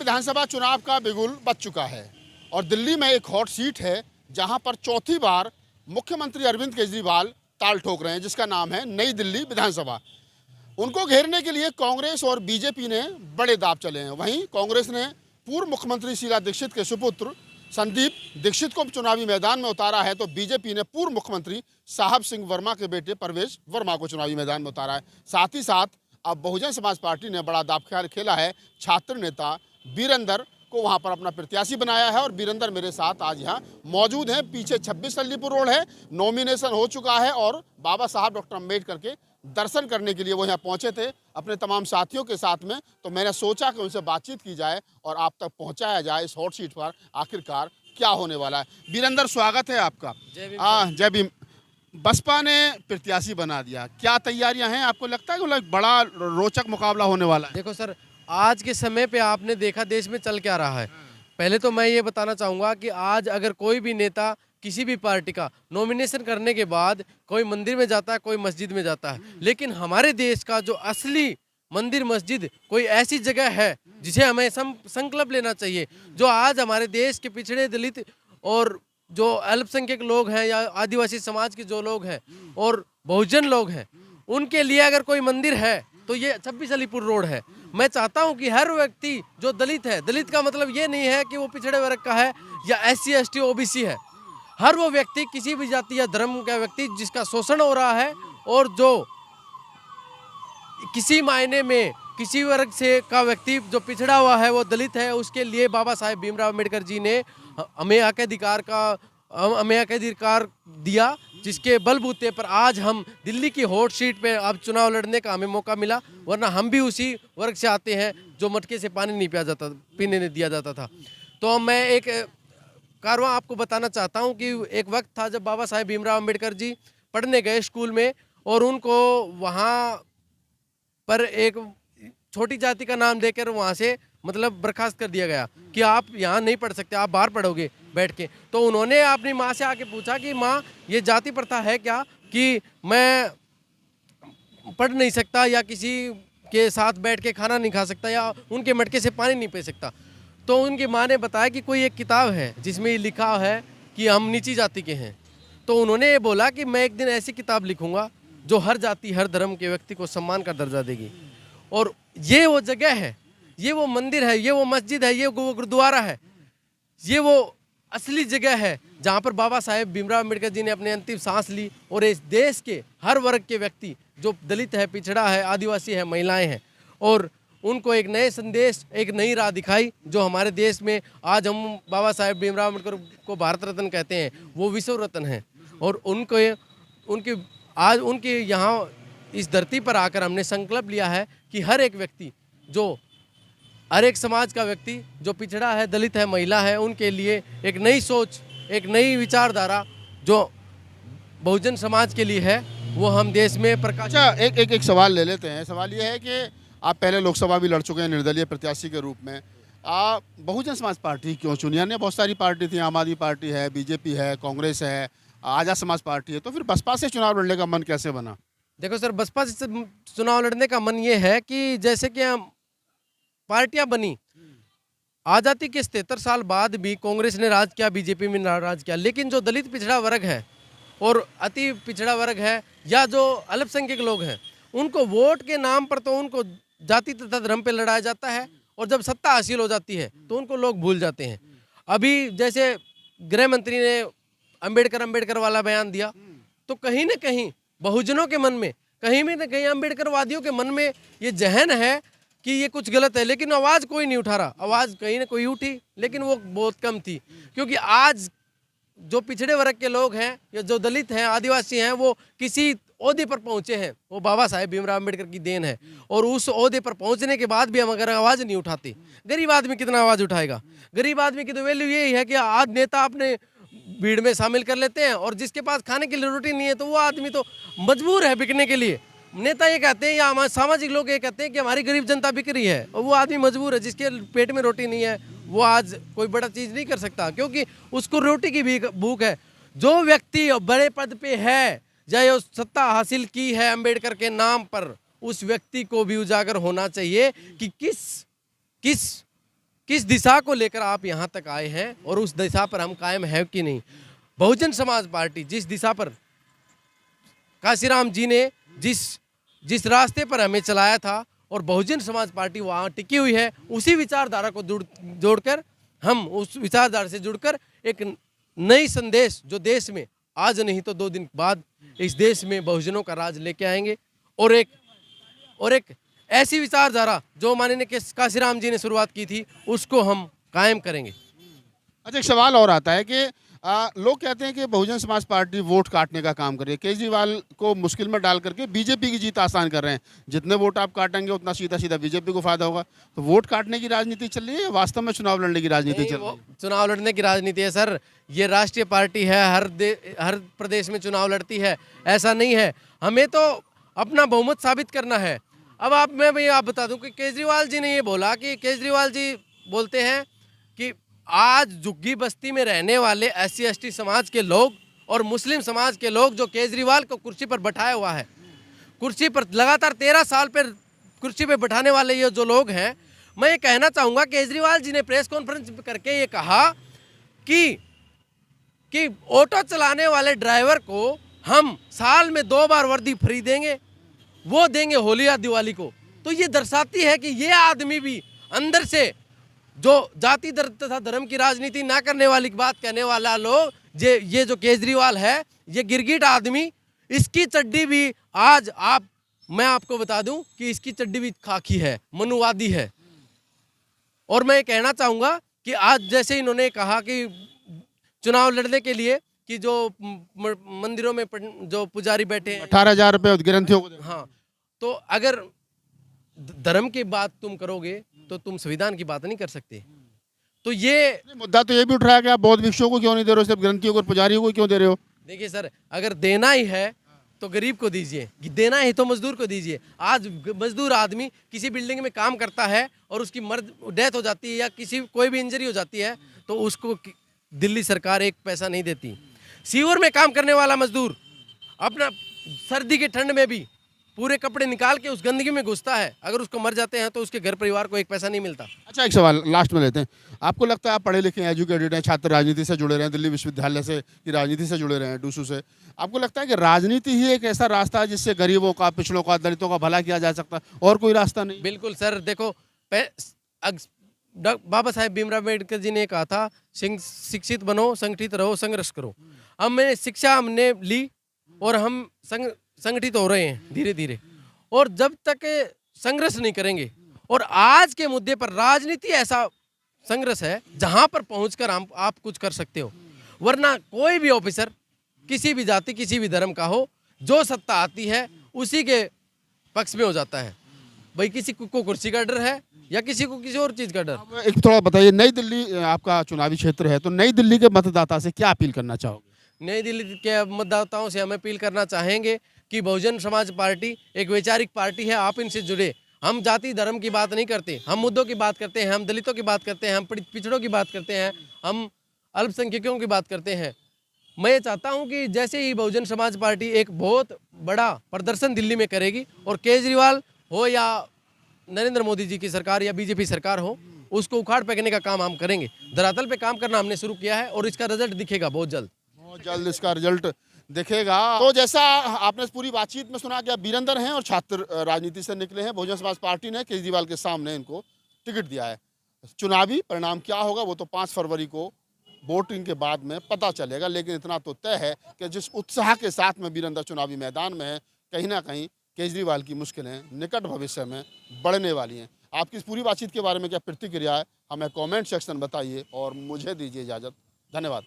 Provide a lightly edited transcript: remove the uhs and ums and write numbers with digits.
विधानसभा चुनाव का बिगुल बज चुका है और दिल्ली में एक हॉट सीट है जहां पर चौथी बार मुख्यमंत्री अरविंद केजरीवाल ताल ठोक रहे हैं, जिसका नाम है नई दिल्ली विधानसभा। उनको घेरने के लिए कांग्रेस और बीजेपी ने बड़े दांव चले हैं। वहीं कांग्रेस ने पूर्व मुख्यमंत्री शीला दीक्षित के सुपुत्र संदीप दीक्षित को चुनावी मैदान में उतारा है, तो बीजेपी ने पूर्व मुख्यमंत्री साहब सिंह वर्मा के बेटे परवेश वर्मा को चुनावी मैदान में उतारा है। साथ ही साथ अब बहुजन समाज पार्टी ने बड़ा दांव खेला है। छात्र नेता वीरेंद्र को वहां पर अपना प्रत्याशी बनाया है और वीरेंद्र मेरे साथ आज यहाँ मौजूद हैं। पीछे 26 अलीपुर रोड है, नॉमिनेशन हो चुका है और बाबा साहब डॉक्टर अम्बेडकर के दर्शन करने के लिए वो यहाँ पहुंचे थे अपने तमाम साथियों के साथ में। तो मैंने सोचा कि उनसे बातचीत की जाए और आप तक पहुंचाया जाए इस हॉट सीट पर आखिरकार क्या होने वाला है। वीरेंद्र, स्वागत है आपका। जय भीम। बसपा ने प्रत्याशी बना दिया, क्या तैयारियां हैं? आपको लगता है कि बड़ा रोचक मुकाबला होने वाला है? देखो सर, आज के समय पे आपने देखा देश में चल क्या रहा है। पहले तो मैं ये बताना चाहूँगा कि आज अगर कोई भी नेता किसी भी पार्टी का नॉमिनेशन करने के बाद कोई मंदिर में जाता है, कोई मस्जिद में जाता है, लेकिन हमारे देश का जो असली मंदिर मस्जिद कोई ऐसी जगह है जिसे हमें संकल्प लेना चाहिए। जो आज हमारे देश के पिछड़े दलित और जो अल्पसंख्यक लोग हैं या आदिवासी समाज के जो लोग हैं और बहुजन लोग हैं, उनके लिए अगर कोई मंदिर है तो ये 26 अलीपुर रोड है। मैं चाहता हूं कि हर व्यक्ति जो दलित है, दलित का मतलब ये नहीं है कि वो पिछड़े वर्ग का है या SC ST OBC है, हर वो व्यक्ति किसी भी जाति या धर्म का व्यक्ति जिसका शोषण हो रहा है और जो किसी मायने में किसी वर्ग से का व्यक्ति जो पिछड़ा हुआ है वो दलित है, उसके लिए बाबा साहेब भीमराव अम्बेडकर जी ने हमें अधिकार दिया, जिसके बलबूते पर आज हम दिल्ली की हॉट सीट पे अब चुनाव लड़ने का हमें मौका मिला। वरना हम भी उसी वर्ग से आते हैं जो मटके से पानी नहीं पीने नहीं दिया जाता था। तो मैं एक कारवां आपको बताना चाहता हूं कि एक वक्त था जब बाबा साहेब भीमराव अम्बेडकर जी पढ़ने गए स्कूल में और उनको वहाँ पर एक छोटी जाति का नाम देकर वहाँ से मतलब बर्खास्त कर दिया गया कि आप यहाँ नहीं पढ़ सकते, आप बाहर पढ़ोगे बैठ के। तो उन्होंने अपनी माँ से आके पूछा कि माँ, ये जाति प्रथा है क्या कि मैं पढ़ नहीं सकता या किसी के साथ बैठ के खाना नहीं खा सकता या उनके मटके से पानी नहीं पी सकता? तो उनकी माँ ने बताया कि कोई एक किताब है जिसमें लिखा है कि हम नीची जाति के हैं। तो उन्होंने ये बोला कि मैं एक दिन ऐसी किताब लिखूंगा जो हर जाति हर धर्म के व्यक्ति को सम्मान का दर्जा देगी। और ये वो जगह है, ये वो मंदिर है, ये वो मस्जिद है, ये वो गुरुद्वारा है, ये वो असली जगह है जहाँ पर बाबा साहेब भीमराव अम्बेडकर जी ने अपनी अंतिम सांस ली और इस देश के हर वर्ग के व्यक्ति जो दलित है, पिछड़ा है, आदिवासी है, महिलाएं हैं, और उनको एक नए संदेश, एक नई राह दिखाई। जो हमारे देश में आज हम बाबा साहेब भीमराव अम्बेडकर को भारत रत्न कहते हैं, वो विश्व रत्न हैं। और उनके यहाँ इस धरती पर आकर हमने संकल्प लिया है कि हर एक व्यक्ति, जो हर एक समाज का व्यक्ति जो पिछड़ा है, दलित है, महिला है, उनके लिए एक नई सोच, एक नई विचारधारा जो बहुजन समाज के लिए है, वो हम देश में प्रकाश। अच्छा, एक सवाल ले लेते हैं। सवाल ये है कि आप पहले लोकसभा भी लड़ चुके हैं निर्दलीय प्रत्याशी के रूप में। बहुजन समाज पार्टी क्यों चुनी? अन्य बहुत सारी पार्टी थी, आम आदमी पार्टी है, बीजेपी है, कांग्रेस है, आजाद समाज पार्टी है, तो फिर बसपा से चुनाव लड़ने का मन कैसे बना? देखो सर, बसपा से चुनाव लड़ने का मन ये है कि जैसे कि पार्टियां बनी, आज़ादी के 77 साल बाद भी कांग्रेस ने राज किया, बीजेपी में राज किया, लेकिन जो दलित पिछड़ा वर्ग है और अति पिछड़ा वर्ग है या जो अल्पसंख्यक लोग हैं, उनको वोट के नाम पर तो उनको जाति तथा धर्म पे लड़ाया जाता है और जब सत्ता हासिल हो जाती है तो उनको लोग भूल जाते हैं। अभी जैसे गृह मंत्री ने अम्बेडकर वाला बयान दिया, तो कहीं ना कहीं बहुजनों के मन में, कहीं भी ना कहीं अम्बेडकरवादियों के मन में ये जहन है कि ये कुछ गलत है, लेकिन आवाज़ कोई नहीं उठा रहा। आवाज़ कहीं ना कोई उठी, लेकिन वो बहुत कम थी, क्योंकि आज जो पिछड़े वर्ग के लोग हैं या जो दलित हैं, आदिवासी हैं, वो किसी ओहदे पर पहुंचे हैं, वो बाबा साहेब भीमराव अम्बेडकर की देन है। और उस ओहदे पर पहुंचने के बाद भी हम अगर आवाज़ नहीं उठाते, गरीब आदमी कितना आवाज़ उठाएगा? गरीब आदमी की तो वैल्यू यही है कि आज नेता अपने भीड़ में शामिल कर लेते हैं और जिसके पास खाने के लिए रोटी नहीं है तो वो आदमी तो मजबूर है बिकने के लिए। नेता ये कहते हैं या हमारे सामाजिक लोग ये कहते हैं कि हमारी गरीब जनता बिक रही है, और वो आदमी मजबूर है, जिसके पेट में रोटी नहीं है वो आज कोई बड़ा चीज़ नहीं कर सकता, क्योंकि उसको रोटी की भी भूख है। जो व्यक्ति बड़े पद पे है या सत्ता हासिल की है अम्बेडकर के नाम पर, उस व्यक्ति को भी उजागर होना चाहिए कि किस दिशा को लेकर आप यहाँ तक आए हैं और उस दिशा पर हम कायम हैं कि नहीं। बहुजन समाज पार्टी जिस दिशा पर काशीराम जी ने जिस रास्ते पर हमें चलाया था और बहुजन समाज पार्टी वहाँ टिकी हुई है, उसी विचारधारा को जोड़कर हम उस विचारधारा से जुड़कर एक नई संदेश जो देश में आज नहीं तो 2 दिन बाद इस देश में बहुजनों का राज लेके आएंगे और एक ऐसी विचारधारा जो माननीय काशीराम जी ने शुरुआत की थी उसको हम कायम करेंगे। अच्छा, एक सवाल और आता है कि लोग कहते हैं कि बहुजन समाज पार्टी वोट काटने का काम कर रही है, केजरीवाल को मुश्किल में डाल करके बीजेपी की जीत आसान कर रहे हैं। जितने वोट आप काटेंगे उतना सीधा सीधा बीजेपी को फायदा होगा। तो वोट काटने की राजनीति चल रही है या वास्तव में चुनाव लड़ने की राजनीति चल रही है? चुनाव लड़ने की राजनीति है सर, ये राष्ट्रीय पार्टी है, हर प्रदेश में चुनाव लड़ती है, ऐसा नहीं है। हमें तो अपना बहुमत साबित करना है। अब मैं बता दूं कि केजरीवाल जी ने ये बोला कि केजरीवाल जी बोलते हैं कि आज झुग्गी बस्ती में रहने वाले SC ST समाज के लोग और मुस्लिम समाज के लोग जो केजरीवाल को कुर्सी पर बैठाया हुआ है, कुर्सी पर लगातार 13 साल पर कुर्सी पर बैठाने वाले ये जो लोग हैं, मैं ये कहना चाहूँगा केजरीवाल जी ने प्रेस कॉन्फ्रेंस करके ये कहा कि ऑटो चलाने वाले ड्राइवर को हम साल में 2 बार वर्दी फ्री देंगे, वो देंगे होली या दिवाली को। तो ये दर्शाती है कि ये आदमी भी अंदर से जो जाति तथा धर्म की राजनीति ना करने वाली बात कहने वाला लोग, ये जो केजरीवाल है, ये गिरगिट आदमी, इसकी चड्डी भी मैं आपको बता दूं कि इसकी चड्डी भी खाकी है, मनुवादी है। और मैं कहना चाहूँगा कि आज जैसे इन्होंने कहा कि चुनाव लड़ने के लिए कि जो मंदिरों में जो पुजारी बैठे हैं 18,000 रुपये ग्रंथियों को देंगे। हाँ, तो अगर धर्म की बात तुम करोगे तो तुम संविधान की बात नहीं कर सकते। तो ये मुद्दा तो ये भी उठ रहा है कि आप बौद्ध भिक्षुओं को क्यों नहीं दे रहे हो, सिर्फ ग्रंथियों को और पुजारियों को क्यों दे रहे हो? देखिए सर, अगर देना ही है तो गरीब को दीजिए, देना है तो मजदूर को दीजिए। आज मजदूर आदमी किसी बिल्डिंग में काम करता है और उसकी डेथ हो जाती है या कोई भी इंजरी हो जाती है तो उसको दिल्ली सरकार 1 पैसा नहीं देती। सीवर में काम करने वाला मजदूर अपना सर्दी के ठंड में भी पूरे कपड़े निकाल के उस गंदगी में घुसता है, अगर उसको मर जाते हैं तो उसके घर परिवार को 1 पैसा नहीं मिलता। अच्छा, एक सवाल लास्ट में लेते हैं। आपको लगता है आप पढ़े लिखे हैं, एजुकेटेड हैं, छात्र राजनीति से जुड़े रहे हैं, दिल्ली विश्वविद्यालय से की राजनीति से जुड़े रहे हैं, डूसू से, आपको लगता है कि राजनीति ही एक ऐसा रास्ता है जिससे गरीबों का, पिछड़ों का, दलितों का भला किया जा सकता है और कोई रास्ता नहीं? बिल्कुल सर, देखो बाबा साहेब भीमराव अम्बेडकर जी ने कहा था शिक्षित बनो, संगठित रहो, संघर्ष करो। अब मैंने शिक्षा हमने ली और हम संगठित हो रहे हैं धीरे धीरे, और जब तक संघर्ष नहीं करेंगे, और आज के मुद्दे पर राजनीति ऐसा संघर्ष है जहां पर पहुंचकर आप कुछ कर सकते हो, वरना कोई भी ऑफिसर किसी भी जाति किसी भी धर्म का हो, जो सत्ता आती है उसी के पक्ष में हो जाता है। भाई किसी को कुर्सी का डर है या किसी को किसी और चीज का डर। एक थोड़ा बताइए, नई दिल्ली आपका चुनावी क्षेत्र है, तो नई दिल्ली के मतदाता से क्या अपील करना चाहोगे? नई दिल्ली के मतदाताओं से हम अपील करना चाहेंगे कि बहुजन समाज पार्टी एक वैचारिक पार्टी है, आप इनसे जुड़े। हम जाति धर्म की बात नहीं करते, हम मुद्दों की बात करते हैं, हम दलितों की बात करते हैं, हम पिछड़ों की बात करते हैं, हम अल्पसंख्यकों की बात करते हैं। मैं ये चाहता हूं कि जैसे ही बहुजन समाज पार्टी एक बहुत बड़ा प्रदर्शन दिल्ली में करेगी, और केजरीवाल हो या नरेंद्र मोदी जी की सरकार या बीजेपी सरकार हो, उसको उखाड़ फेंकने का काम हम करेंगे। धरातल पे काम करना हमने शुरू किया है और इसका रिजल्ट दिखेगा बहुत जल्द। बहुत जल्द इसका रिजल्ट दिखेगा। तो जैसा आपने पूरी बातचीत में सुना कि वीरेंद्र हैं और छात्र राजनीति से निकले हैं, बहुजन समाज पार्टी ने केजरीवाल के सामने इनको टिकट दिया है। चुनावी परिणाम क्या होगा वो तो 5 फरवरी को वोटिंग के बाद में पता चलेगा, लेकिन इतना तो तय है कि जिस उत्साह के साथ में वीरेंद्र चुनावी मैदान में है, कहीं ना कहीं केजरीवाल की मुश्किलें निकट भविष्य में बढ़ने वाली हैं। आपकी इस पूरी बातचीत के बारे में क्या प्रतिक्रिया है, हमें कमेंट सेक्शन बताइए और मुझे दीजिए इजाज़त। धन्यवाद।